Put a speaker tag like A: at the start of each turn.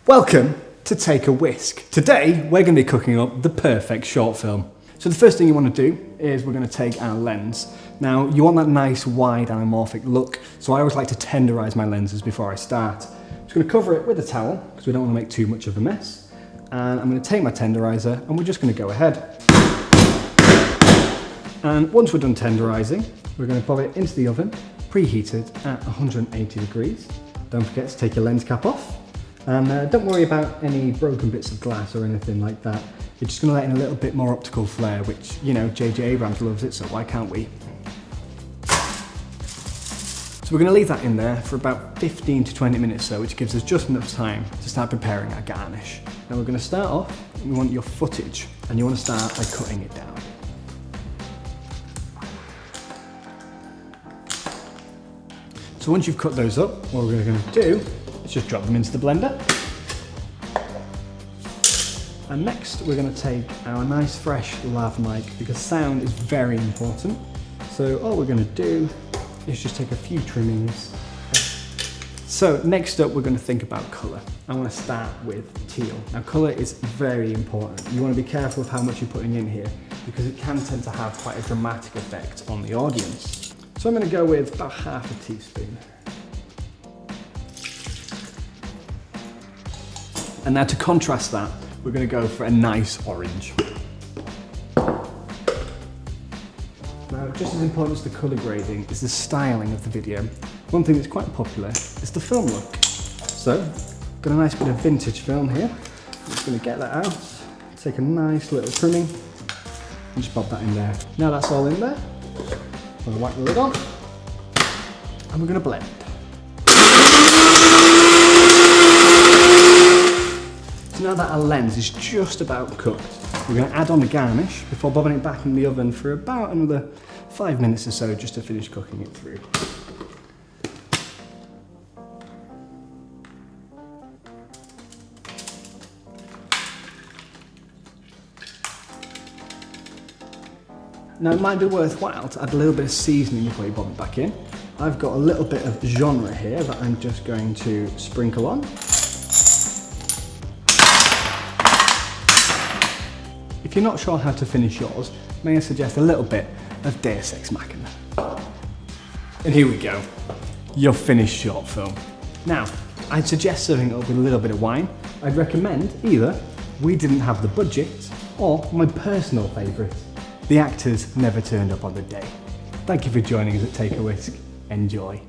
A: Welcome to Take A Whisk. Today we're going to be cooking up the perfect short film. So the first thing you want to do is we're going to take our lens. Now you want that nice wide anamorphic look, so I always like to tenderize my lenses before I start. I'm just going to cover it with a towel because we don't want to make too much of a mess. And I'm going to take my tenderizer and we're just going to go ahead. And once we're done tenderizing, we're going to pop it into the oven, preheated at 180 degrees. Don't forget to take your lens cap off. And don't worry about any broken bits of glass or anything like that. You're just going to let in a little bit more optical flair, which, you know, J.J. Abrams loves it, so why can't we? So we're going to leave that in there for about 15 to 20 minutes so, which gives us just enough time to start preparing our garnish. Now we're going to start off, we want your footage, and you want to start by cutting it down. So once you've cut those up, what we're going to do is just drop them into the blender. And next we're going to take our nice fresh Lav Mic because sound is very important. So all we're going to do is just take a few trimmings. So next up we're going to think about colour. I want to start with teal. Now colour is very important. You want to be careful of how much you're putting in here because it can tend to have quite a dramatic effect on the audience. So I'm going to go with about half a teaspoon. And now to contrast that, we're going to go for a nice orange. Now, just as important as the colour grading is the styling of the video. One thing that's quite popular is the film look. So, got a nice bit of vintage film here. I'm just going to get that out, take a nice little trimming, and just pop that in there. Now that's all in there, I'm going to wipe the lid on, and we're going to blend. Now that our lens is just about cooked, we're going to add on the garnish before bobbing it back in the oven for about another 5 minutes or so just to finish cooking it through. Now it might be worthwhile to add a little bit of seasoning before you bob it back in. I've got a little bit of genre here that I'm just going to sprinkle on. If you're not sure how to finish yours, may I suggest a little bit of Deus Ex Machina. And here we go, your finished short film. Now, I'd suggest serving it up with a little bit of wine. I'd recommend either We Didn't Have the Budget or my personal favourite, The Actors Never Turned Up on the Day. Thank you for joining us at Take A Whisk. Enjoy.